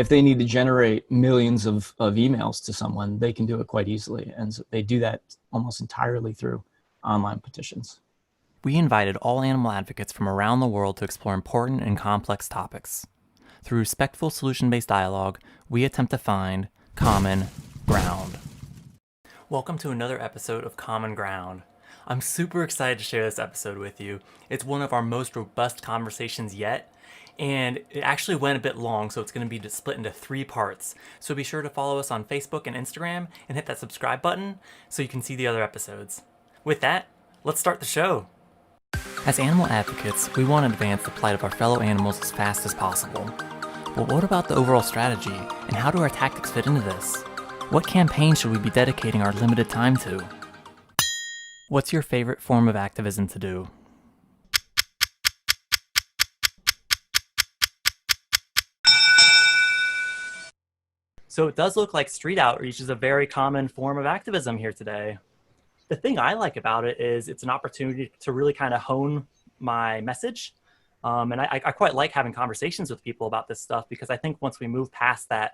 if they need to generate millions of emails to someone, they can do it quite easily. And so they do that almost entirely through online petitions. We invited all animal advocates from around the world to explore important and complex topics. Through respectful solution-based dialogue, we attempt to find common ground. Welcome to another episode of Common Ground. I'm super excited to share this episode with you. It's one of our most robust conversations yet, and it actually went a bit long, so it's going to be split into 3 parts. So be sure to follow us on Facebook and Instagram and hit that subscribe button so you can see the other episodes. With that, let's start the show. As animal advocates, we want to advance the plight of our fellow animals as fast as possible. But what about the overall strategy, and how do our tactics fit into this? What campaign should we be dedicating our limited time to? What's your favorite form of activism to do? So it does look like street outreach is a very common form of activism here today. The thing I like about it is it's an opportunity to really kind of hone my message. And I quite like having conversations with people about this stuff, because I think once we move past that,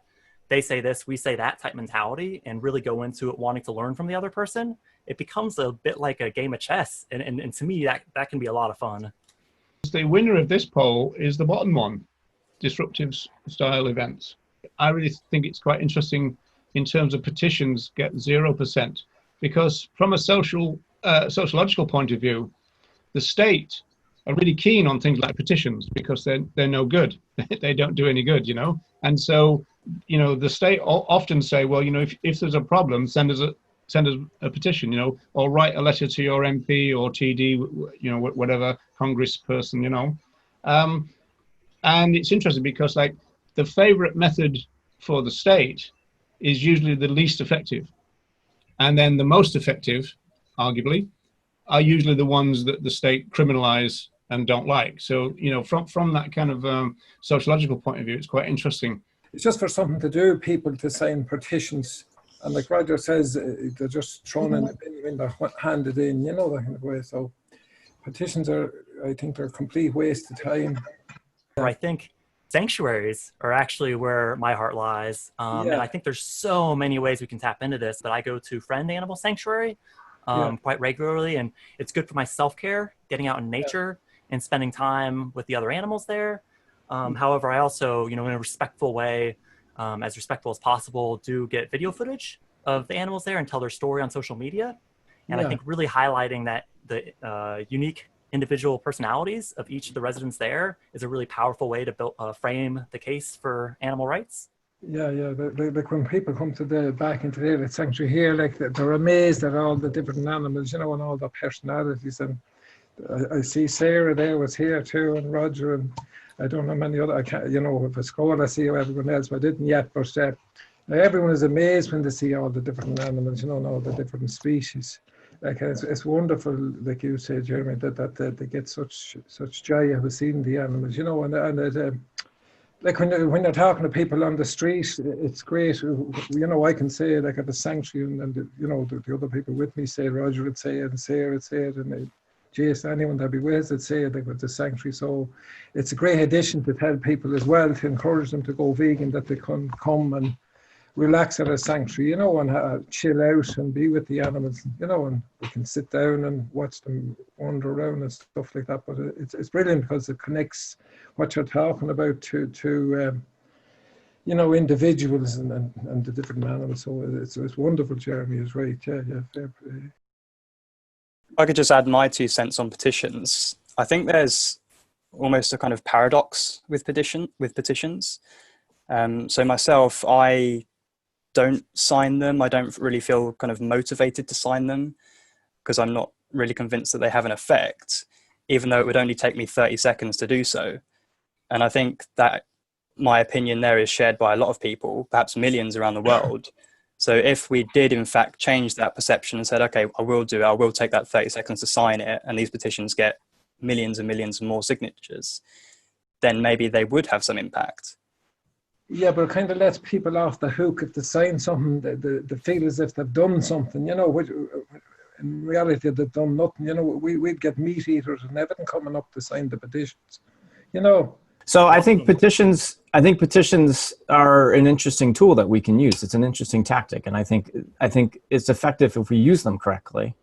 they say this, we say that type mentality, and really go into it wanting to learn from the other person, it becomes a bit like a game of chess. And to me, that can be a lot of fun. The winner of this poll is the bottom one, disruptive style events. I really think it's quite interesting in terms of petitions get 0%, because from a sociological point of view, the state are really keen on things like petitions because they're no good. They don't do any good, And so, the state often say, well, if there's a problem, send us a petition, or write a letter to your MP or TD, whatever Congress person, And it's interesting because the favorite method for the state is usually the least effective. And then the most effective, arguably, are usually the ones that the state criminalize and don't like. So, from that kind of sociological point of view, it's quite interesting. It's just for something to do, people to sign petitions. And like Roger says, they're just thrown in the bin when they're handed in, that kind of way. So petitions I think they're a complete waste of time. I think sanctuaries are actually where my heart lies. And I think there's so many ways we can tap into this, but I go to Friend Animal Sanctuary quite regularly, and it's good for my self-care, getting out in nature and spending time with the other animals there. However, I also, in a respectful way, as respectful as possible, do get video footage of the animals there and tell their story on social media. And I think really highlighting that the unique individual personalities of each of the residents there is a really powerful way to frame the case for animal rights. Yeah. Like when people come to back into the sanctuary here, they're amazed at all the different animals, and all their personalities. And I see Sarah there was here too, and Roger, and I don't know many other. I can't, if it's cold, I see everyone else, but I didn't yet. But everyone is amazed when they see all the different animals, and all the different species. It's wonderful, like you say, Jeremy, that they get such joy out of seeing the animals, and like when they're talking to people on the street, it's great. I can say it at the sanctuary, and the other people with me say, Roger would say it, and Sarah would say it, and Jason, anyone that be with would say it at the sanctuary. So it's a great addition to tell people as well, to encourage them to go vegan, that they can come and relax at a sanctuary, and chill out and be with the animals, and we can sit down and watch them wander around and stuff like that. But it's brilliant because it connects what you're talking about to individuals and the different animals. So it's wonderful. Jeremy is right. Yeah, fair play. I could just add my 2 cents on petitions. I think there's almost a kind of paradox with petitions. So myself, I don't sign them. I don't really feel kind of motivated to sign them because I'm not really convinced that they have an effect, even though it would only take me 30 seconds to do so. And I think that my opinion there is shared by a lot of people, perhaps millions around the world. So if we did in fact change that perception and said, okay, I will take that 30 seconds to sign it, and these petitions get millions and millions more signatures, then maybe they would have some impact. Yeah, but it kind of lets people off the hook if they sign something, they feel as if they've done something, which in reality they've done nothing. We'd get meat eaters and everything coming up to sign the petitions, So I think petitions I think petitions are an interesting tool that we can use. It's an interesting tactic, and I think it's effective if we use them correctly.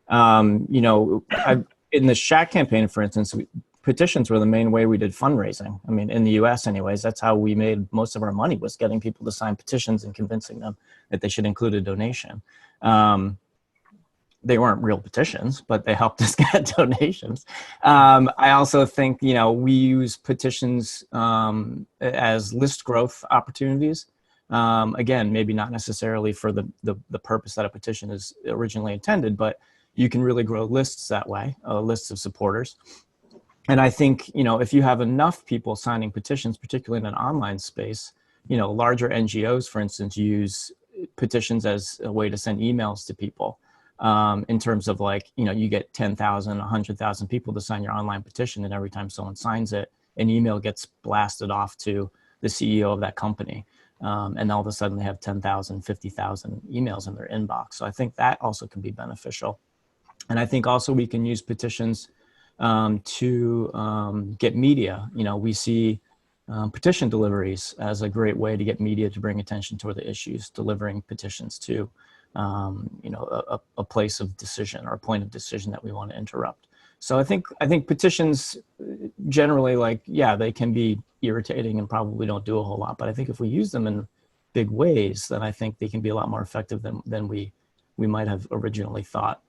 You know, in the Shack campaign, for instance, petitions were the main way we did fundraising. I mean, in the U.S. anyways, that's how we made most of our money, was getting people to sign petitions and convincing them that they should include a donation. They weren't real petitions, but they helped us get donations. I also think, you know, we use petitions as list growth opportunities. Again, maybe not necessarily for the purpose that a petition is originally intended, but you can really grow lists that way, lists of supporters. And I think, you know, if you have enough people signing petitions, particularly in an online space, you know, larger NGOs, for instance, use petitions as a way to send emails to people. In terms of, like, you know, you get 10,000, 100,000 people to sign your online petition, and every time someone signs it, an email gets blasted off to the CEO of that company. And all of a sudden they have 10,000, 50,000 emails in their inbox. So I think that also can be beneficial. And I think also we can use petitions to get media. You know, we see petition deliveries as a great way to get media to bring attention to the issues, delivering petitions to you know, a place of decision or a point of decision that we want to interrupt. So I think petitions generally, like, yeah, they can be irritating and probably don't do a whole lot, but I think if we use them in big ways, then I think they can be a lot more effective than we might have originally thought.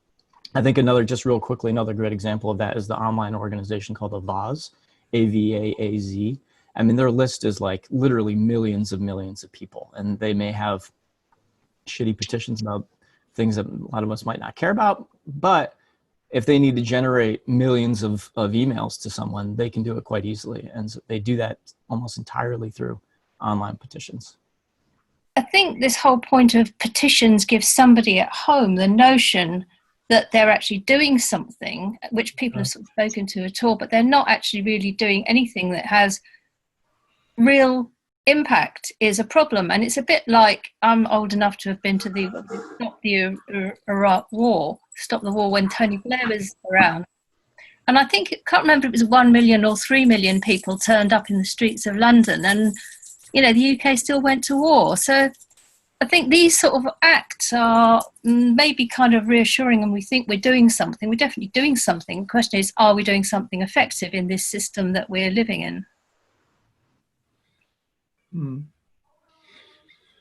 I think just real quickly, another great example of that is the online organization called Avaaz, AVAAZ. I mean, their list is like literally millions of people, and they may have shitty petitions about things that a lot of us might not care about, but if they need to generate millions of emails to someone, they can do it quite easily. And so they do that almost entirely through online petitions. I think this whole point of petitions gives somebody at home the notion that they're actually doing something, which people have sort of spoken to at all, but they're not actually really doing anything that has real impact is a problem. And it's a bit like, I'm old enough to have been to the Iraq War, stop the war when Tony Blair was around. And I think, can't remember if it was 1 million or 3 million people turned up in the streets of London, and, you know, the UK still went to war. So I think these sort of acts are maybe kind of reassuring, and we think we're doing something. We're definitely doing something. The question is, are we doing something effective in this system that we're living in?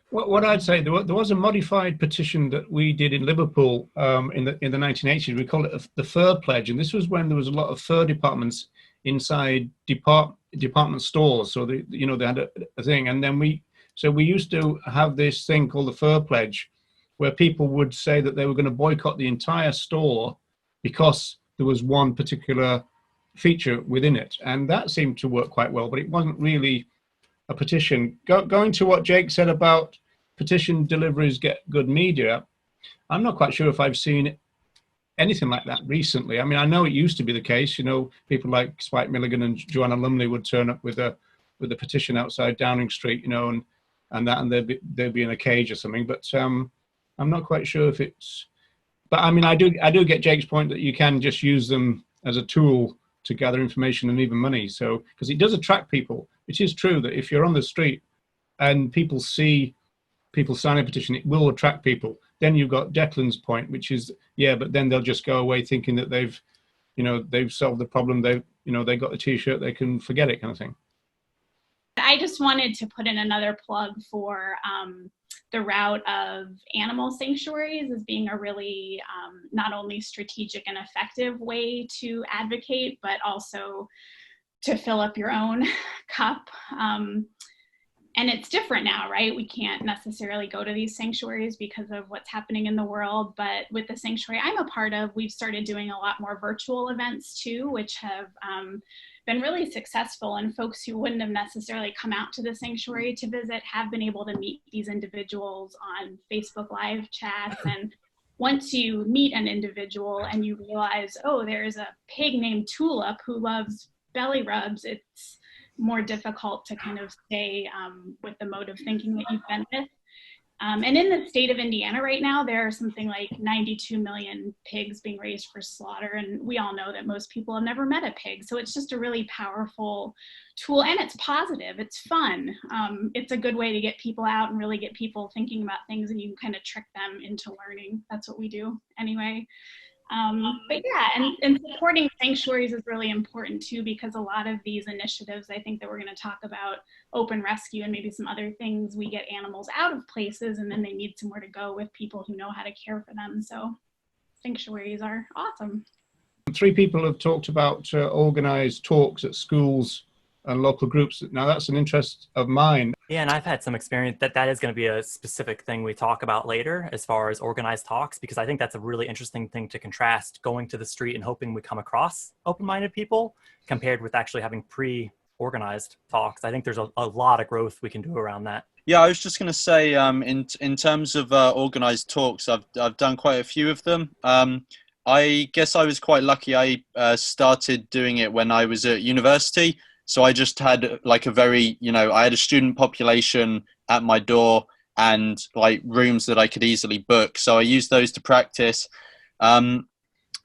What I'd say, there was a modified petition that we did in Liverpool in the 1980s. We called it the Fur Pledge, and this was when there was a lot of fur departments inside department stores. So they had a thing, and then we used to have this thing called the Fur Pledge, where people would say that they were going to boycott the entire store because there was one particular feature within it, and that seemed to work quite well. But it wasn't really a petition. Going to what Jake said about petition deliveries get good media, I'm not quite sure if I've seen anything like that recently. I mean, I know it used to be the case. You know, people like Spike Milligan and Joanna Lumley would turn up with a petition outside Downing Street, you know, and they'd be in a cage or something. But I'm not quite sure if it's. But I mean, I do get Jake's point that you can just use them as a tool to gather information and even money. So, because it does attract people. It is true that if you're on the street and people see people sign a petition, it will attract people. Then you've got Declan's point, which is, yeah, but then they'll just go away thinking that they've solved the problem. They got the T-shirt, they can forget it, kind of thing. I just wanted to put in another plug for the route of animal sanctuaries as being a really not only strategic and effective way to advocate, but also to fill up your own cup. And it's different now, right? We can't necessarily go to these sanctuaries because of what's happening in the world, but with the sanctuary I'm a part of, we've started doing a lot more virtual events too, which have been really successful, and folks who wouldn't have necessarily come out to the sanctuary to visit have been able to meet these individuals on Facebook Live chats. And once you meet an individual and you realize, oh, there's a pig named Tulip who loves belly rubs, it's more difficult to kind of stay with the mode of thinking that you've been with. And in the state of Indiana right now, there are something like 92 million pigs being raised for slaughter. And we all know that most people have never met a pig. So it's just a really powerful tool, and it's positive, it's fun. It's a good way to get people out and really get people thinking about things, and you can kind of trick them into learning. That's what we do anyway. But yeah, and supporting sanctuaries is really important too, because a lot of these initiatives, I think that we're going to talk about, open rescue and maybe some other things, we get animals out of places and then they need somewhere to go with people who know how to care for them. So sanctuaries are awesome. 3 people have talked about organized talks at schools and local groups. Now that's an interest of mine. Yeah, and I've had some experience that is going to be a specific thing we talk about later as far as organized talks, because I think that's a really interesting thing to contrast going to the street and hoping we come across open-minded people compared with actually having pre-organized talks. I think there's a lot of growth we can do around that. Yeah, I was just going to say, in terms of organized talks, I've done quite a few of them. I guess I was quite lucky. I started doing it when I was at university. So I just had like a very, I had a student population at my door and like rooms that I could easily book. So I used those to practice. And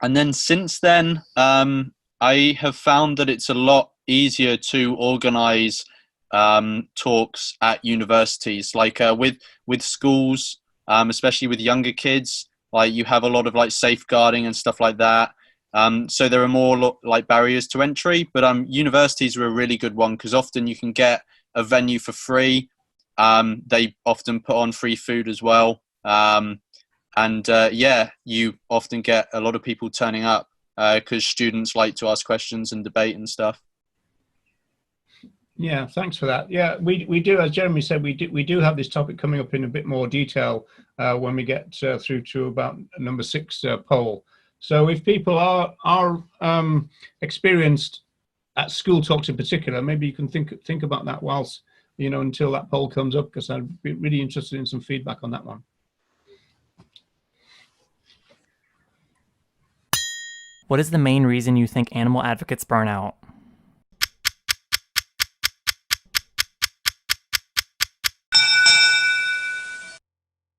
then since then, I have found that it's a lot easier to organize talks at universities, like with schools, especially with younger kids. Like you have a lot of like safeguarding and stuff like that. So there are more like barriers to entry, but universities are a really good one because often you can get a venue for free. They often put on free food as well. Yeah, you often get a lot of people turning up because students like to ask questions and debate and stuff. Yeah, thanks for that. Yeah, we do, as Jeremy said, we do have this topic coming up in a bit more detail when we get through to about number 6 poll. So if people are experienced at school talks in particular, maybe you can think about that whilst, until that poll comes up, because I'd be really interested in some feedback on that one. What is the main reason you think animal advocates burn out?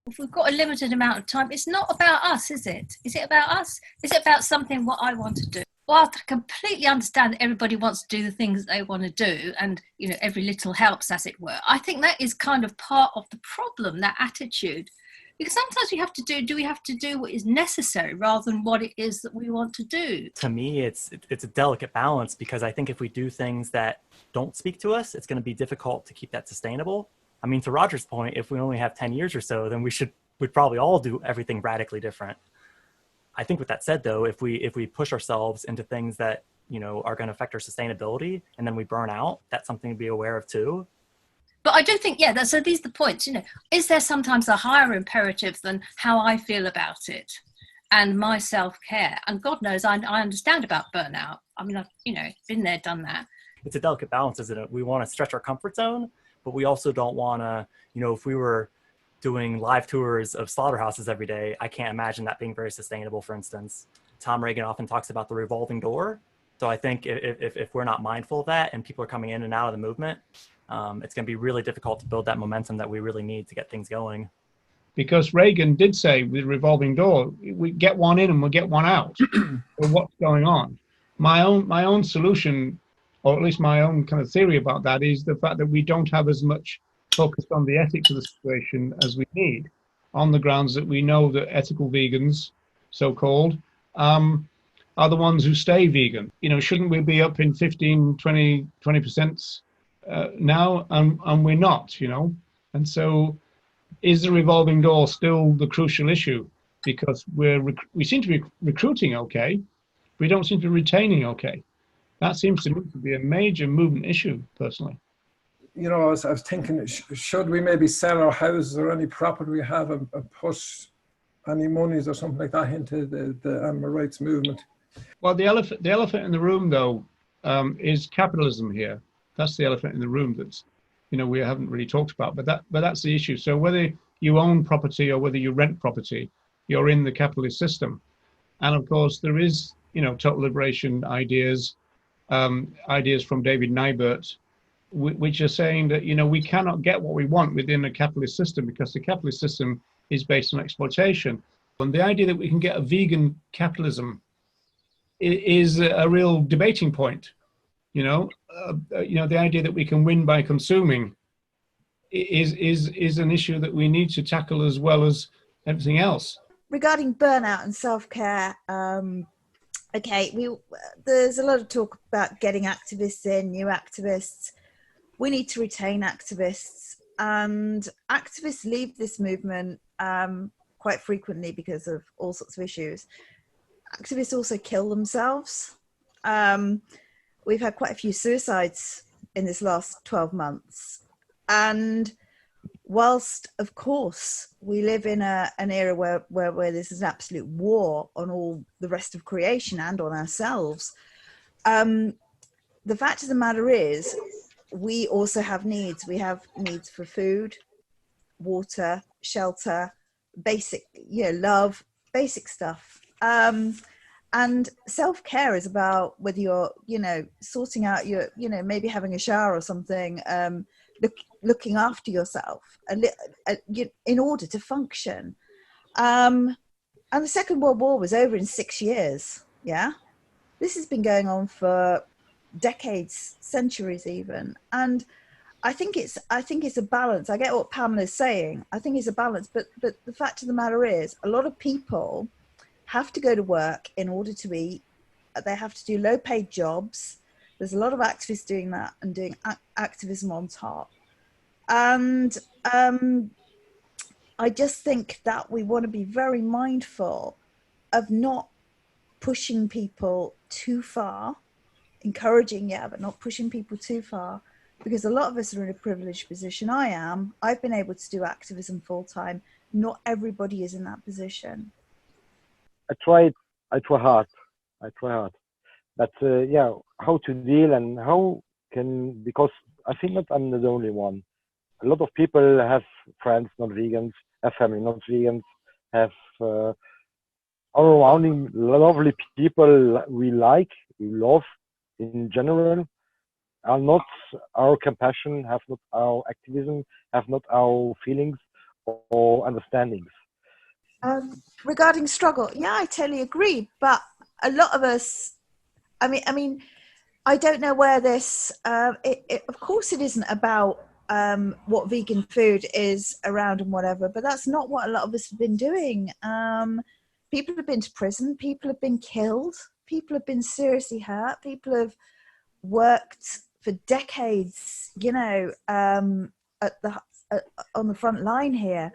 If we've got a limited amount of time, it's not about us, is it? Is it about us? Is it about something what I want to do? Well, I completely understand that everybody wants to do the things that they want to do, and every little helps, as it were. I think that is kind of part of the problem, that attitude, because sometimes we have to do what is necessary rather than what it is that we want to do. To me, it's a delicate balance, because I think if we do things that don't speak to us, it's going to be difficult to keep that sustainable. I mean, to Roger's point, if we only have 10 years or so, then we'd probably all do everything radically different. I think with that said, though, if we push ourselves into things that, are going to affect our sustainability and then we burn out, that's something to be aware of too. But I do think, so these are the points, is there sometimes a higher imperative than how I feel about it and my self-care? And God knows I understand about burnout. I mean, I've, been there, done that. It's a delicate balance, isn't it? We want to stretch our comfort zone, but we also don't want to, if we were doing live tours of slaughterhouses every day, I can't imagine that being very sustainable, for instance. Tom Reagan often talks about the revolving door. So I think if we're not mindful of that and people are coming in and out of the movement, it's going to be really difficult to build that momentum that we really need to get things going. Because Reagan did say with revolving door, we get one in and we'll get one out. So what's going on? My own solution, or at least my own kind of theory about that, is the fact that we don't have as much focus on the ethics of the situation as we need, on the grounds that we know that ethical vegans, so-called, are the ones who stay vegan. Shouldn't we be up in 15, 20% now? And we're not, And so is the revolving door still the crucial issue? Because we seem to be recruiting okay, we don't seem to be retaining okay. That seems to me to be a major movement issue, personally. I was thinking, should we maybe sell our houses or any property we have and push any monies or something like that into the animal rights movement? Well, the elephant in the room, though, is capitalism here. That's the elephant in the room that's, we haven't really talked about, but that's the issue. So whether you own property or whether you rent property, you're in the capitalist system. And of course, there is, total liberation ideas from David Nybert, which are saying that, you know, we cannot get what we want within a capitalist system because the capitalist system is based on exploitation. And the idea that we can get a vegan capitalism is a real debating point. You know, the idea that we can win by consuming is an issue that we need to tackle as well as everything else. Regarding burnout and self-care, there's a lot of talk about getting activists in, new activists. We need to retain activists, and activists leave this movement quite frequently because of all sorts of issues. Activists also kill themselves. We've had quite a few suicides in this last 12 months. And whilst, of course, we live in an era where this is an absolute war on all the rest of creation and on ourselves, the fact of the matter is, we also have needs. We have needs for food, water, shelter, basic, love, basic stuff. And self-care is about whether you're, sorting out your, maybe having a shower or something, looking after yourself in order to function. And the Second World War was over in 6 years. Yeah. This has been going on for decades, centuries even. And I think it's a balance. I get what Pamela's saying. I think it's a balance, but the fact of the matter is, a lot of people have to go to work in order to eat. They have to do low-paid jobs. There's a lot of activists doing that and doing activism on top. And I just think that we want to be very mindful of not pushing people too far, encouraging, but not pushing people too far, because a lot of us are in a privileged position. I've been able to do activism full time. Not everybody is in that position. I try hard, but how to deal and because I think that I'm not the only one. A lot of people have friends not vegans, have family not vegans, have all around lovely people we love in general, are not our compassion, have not our activism, have not our feelings or understandings. Regarding struggle, I totally agree. But a lot of us, I mean, I don't know where this. Of course, it isn't about what vegan food is around and whatever. But that's not what a lot of us have been doing. People have been to prison. People have been killed. People have been seriously hurt. People have worked for decades, on the front line here.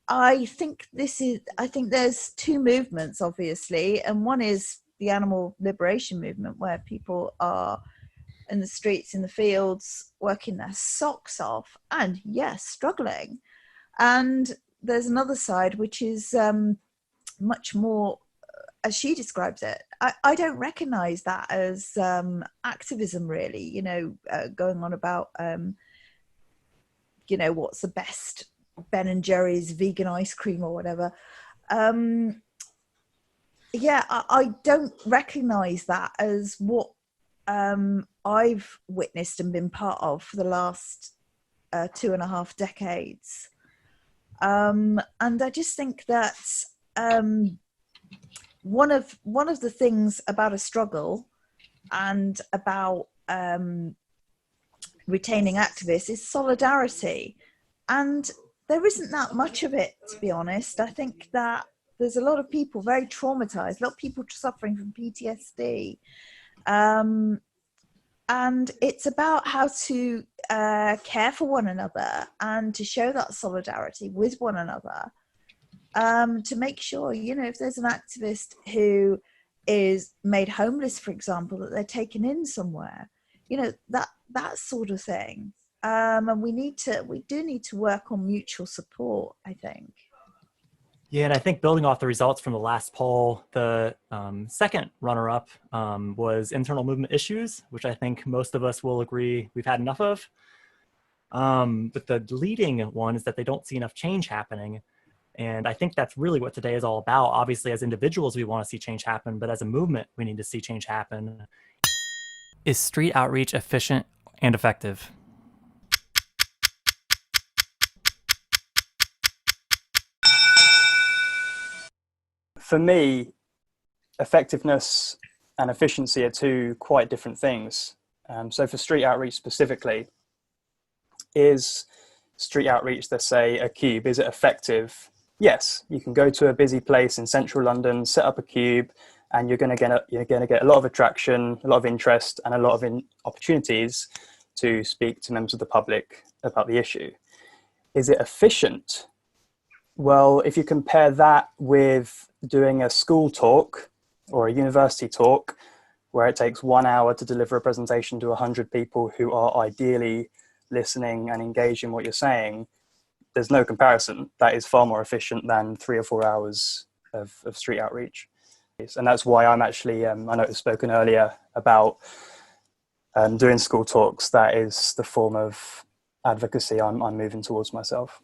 I think there's two movements, obviously, and one is the animal liberation movement, where people are in the streets, in the fields, working their socks off, and yes, struggling. And there's another side, which is much more, as she describes it. I don't recognize that as activism, really, going on about, what's the best Ben and Jerry's vegan ice cream or whatever. I don't recognize that as what I've witnessed and been part of for the last 2.5 decades. And I just think that one of the things about a struggle and about retaining activists is solidarity. And there isn't that much of it, to be honest. I think that there's a lot of people very traumatized, a lot of people suffering from PTSD. And it's about how to care for one another and to show that solidarity with one another, to make sure, if there's an activist who is made homeless, for example, that they're taken in somewhere, that sort of thing. And we do need to work on mutual support, I think. Yeah, and I think building off the results from the last poll, the second runner-up was internal movement issues, which I think most of us will agree we've had enough of. But the leading one is that they don't see enough change happening. And I think that's really what today is all about. Obviously, as individuals, we want to see change happen, but as a movement, we need to see change happen. Is street outreach efficient and effective? for me, effectiveness and efficiency are two quite different things. So for street outreach specifically, is street outreach, let's say a cube, is it effective? Yes, you can go to a busy place in central London, set up a cube, and you're going to get a lot of attraction, a lot of interest, and a lot of opportunities to speak to members of the public about the issue. Is it efficient? Well, if you compare that with doing a school talk or a university talk, where it takes 1 hour to deliver a presentation to 100 people who are ideally listening and engaged in what you're saying, there's no comparison. That is far more efficient than 3 or 4 hours of street outreach. And that's why I'm actually, I know it was spoken earlier about doing school talks. That is the form of advocacy I'm moving towards myself.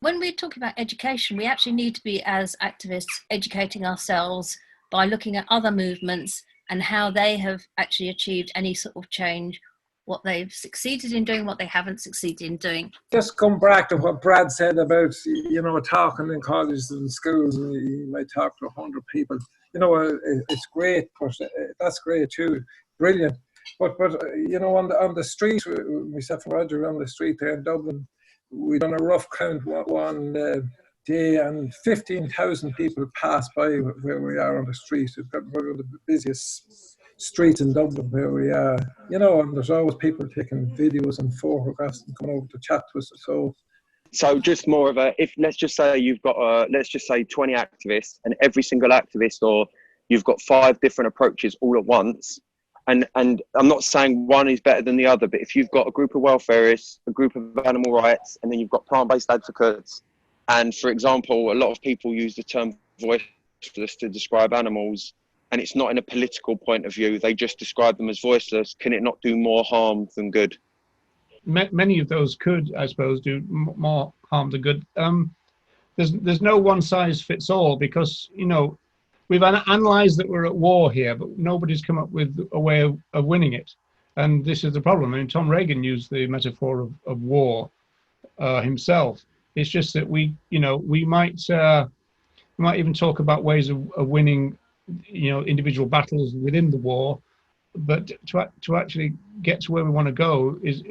When we're talking about education, we actually need to be, as activists, educating ourselves by looking at other movements and how they have actually achieved any sort of change, what they've succeeded in doing, what they haven't succeeded in doing. Just come back to what Brad said about, talking in colleges and schools, and you might talk to 100 people. It's great, but that's great too, brilliant. But on the street, myself and Roger on the street there in Dublin, we done a rough count one day, and 15,000 people pass by where we are on the street. It's one of the busiest streets in Dublin where we are, and there's always people taking videos and photographs and coming over to chat to us. So just more of let's just say you've got 20 activists, and every single activist, or you've got 5 different approaches all at once. And I'm not saying one is better than the other, but if you've got a group of welfareists, a group of animal rights, and then you've got plant-based advocates, and for example, a lot of people use the term voiceless to describe animals, and it's not in a political point of view, they just describe them as voiceless. Can it not do more harm than good? Many of those could, I suppose, do more harm than good. There's no one size fits all, because, we've analysed that we're at war here, but nobody's come up with a way of winning it. And this is the problem. I mean, Tom Reagan used the metaphor of war himself. It's just that we might even talk about ways of winning, individual battles within the war, but to actually get to where we want to go is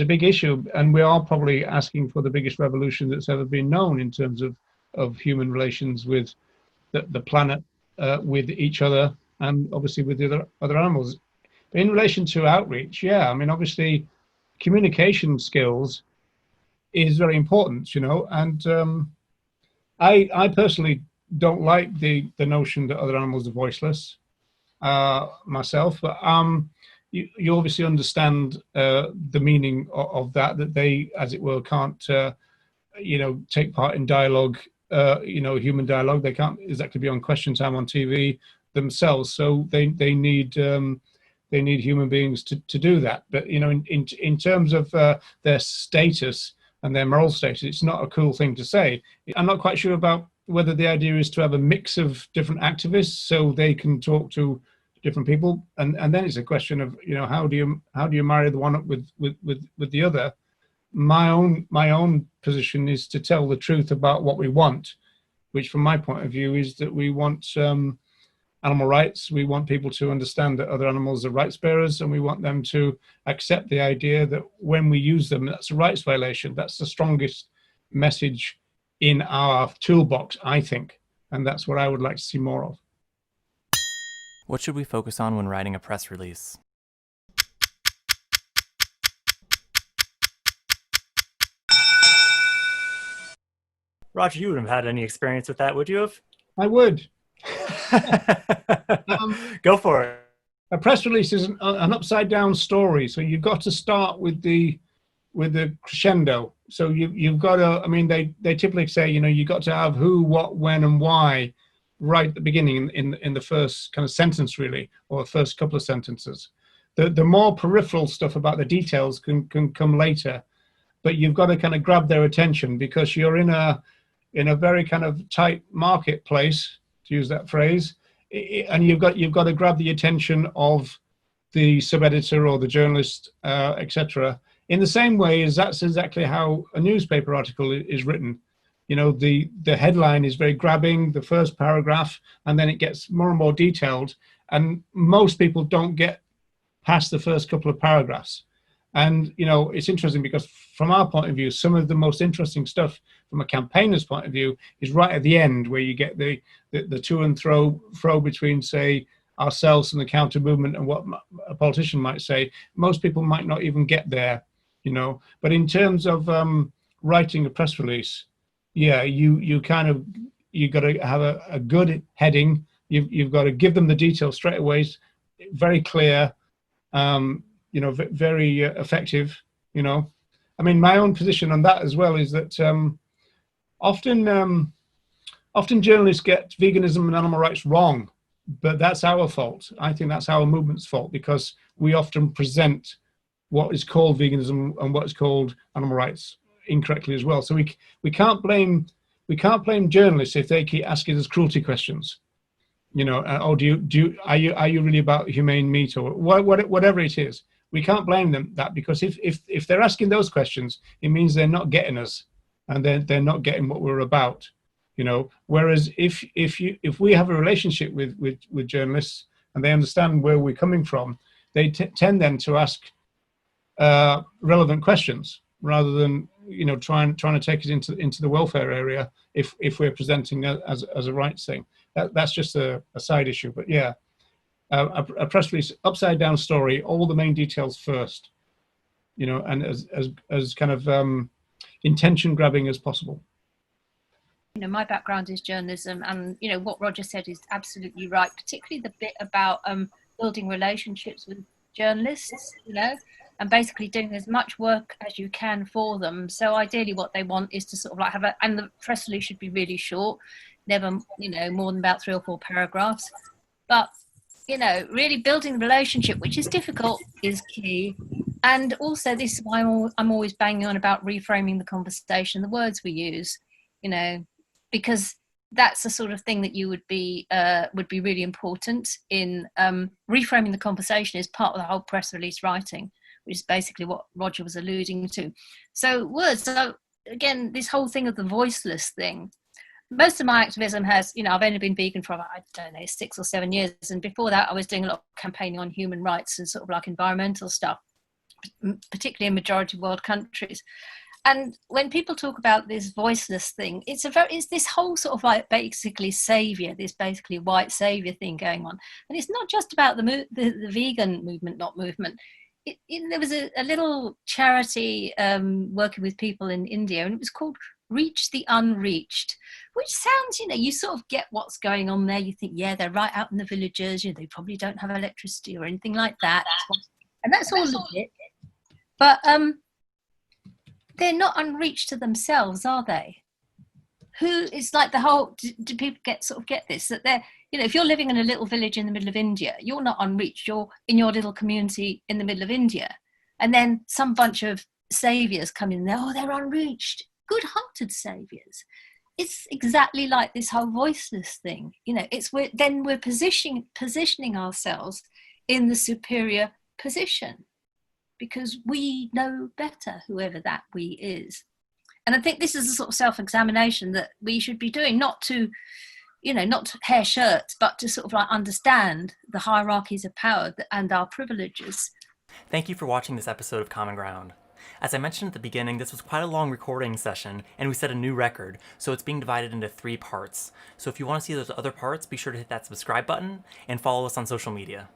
a big issue. And we are probably asking for the biggest revolution that's ever been known in terms of human relations with the planet, with each other, and obviously with the other animals. But in relation to outreach, obviously communication skills is very important, and I personally don't like the notion that other animals are voiceless myself, but you obviously understand the meaning of that they, as it were, can't take part in dialogue, human dialogue. They can't exactly be on Question Time on TV themselves, so they need human beings to do that. But in terms of their status and their moral status, it's not a cool thing to say. I'm not quite sure about whether the idea is to have a mix of different activists so they can talk to different people, and then it's a question of how do you marry the one up with the other. My own position is to tell the truth about what we want, which from my point of view is that we want animal rights. We want people to understand that other animals are rights bearers, and we want them to accept the idea that when we use them, that's a rights violation. That's the strongest message in our toolbox, I think, and that's what I would like to see more of. What should we focus on when writing a press release? Roger, you wouldn't have had any experience with that, would you have? I would. Go for it. A press release is an upside down story, so you've got to start with the crescendo. So you've got to, they typically say, you got to have who, what, when, and why right at the beginning in the first kind of sentence, really, or the first couple of sentences. The more peripheral stuff about the details can come later, but you've got to kind of grab their attention because you're in a very kind of tight marketplace, to use that phrase, and you've got to grab the attention of the sub-editor or the journalist, etc. In the same way as that's exactly how a newspaper article is written. you know, the headline is very grabbing, the first paragraph, and then it gets more and more detailed. And most people don't get past the first couple of paragraphs. And, you know, it's interesting because from our point of view, some of the most interesting stuff from a campaigner's point of view is right at the end, where you get the to and fro between, say, ourselves and the counter movement and what a politician might say. Most people might not even get there, you know. But in terms of writing a press release, yeah, you got to have a good heading. You've got to give them the details straight away, very clear, you know, very effective, you know. I mean, my own position on that as well is that often journalists get veganism and animal rights wrong, but that's our fault. I think that's our movement's fault, because we often present what is called veganism and what is called animal rights incorrectly as well. So we can't blame journalists if they keep asking us cruelty questions. You know, are you really about humane meat or whatever it is? We can't blame them that, because if they're asking those questions, it means they're not getting us, and they're not getting what we're about. You know, whereas if we have a relationship with journalists and they understand where we're coming from, they tend then to ask relevant questions rather than, you know, trying to take us into the welfare area if we're presenting as a rights thing. That's just a side issue. But yeah, a press release, upside down story, all the main details first, you know, and as kind of intention grabbing as possible. You know, my background is journalism, and you know what Roger said is absolutely right, particularly the bit about building relationships with journalists, you know, and basically doing as much work as you can for them. So ideally what they want is to sort of like have and the press release should be really short, never, you know, more than about 3 or 4 paragraphs. But, you know, really building the relationship, which is difficult, is key. And also this is why I'm always banging on about reframing the conversation, the words we use, you know, because that's the sort of thing that you would be really important in reframing the conversation is part of the whole press release writing, which is basically what Roger was alluding to. So words, so again, this whole thing of the voiceless thing, most of my activism has, you know, I've only been vegan for about, I don't know, 6 or 7 years. And before that, I was doing a lot of campaigning on human rights and sort of like environmental stuff, particularly in majority world countries. And when people talk about this voiceless thing, it's this whole sort of like basically savior, this basically white savior thing going on. And it's not just about the vegan movement, not movement. There was a little charity working with people in India, and it was called Reach the Unreached, which sounds, you know, you sort of get what's going on there. You think, yeah, they're right out in the villages. You know, they probably don't have electricity or anything like that. And that's all legit. But they're not unreached to themselves, are they? Who is like the whole, do people get this, that they're, you know, if you're living in a little village in the middle of India, you're not unreached, you're in your little community in the middle of India. And then some bunch of saviors come in there, oh, they're unreached, good-hearted saviors. It's exactly like this whole voiceless thing. You know, we're positioning ourselves in the superior position because we know better, whoever that we is. And I think this is a sort of self-examination that we should be doing, not to hair shirts, but to sort of like understand the hierarchies of power and our privileges. Thank you for watching this episode of Common Ground. As I mentioned at the beginning, this was quite a long recording session, and we set a new record, so it's being divided into 3 parts. So if you want to see those other parts, be sure to hit that subscribe button and follow us on social media.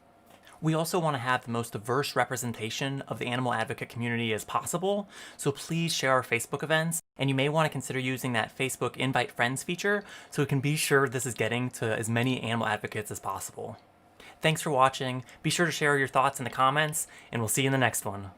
We also want to have the most diverse representation of the animal advocate community as possible, so please share our Facebook events, and you may want to consider using that Facebook Invite Friends feature so we can be sure this is getting to as many animal advocates as possible. Thanks for watching, be sure to share your thoughts in the comments, and we'll see you in the next one.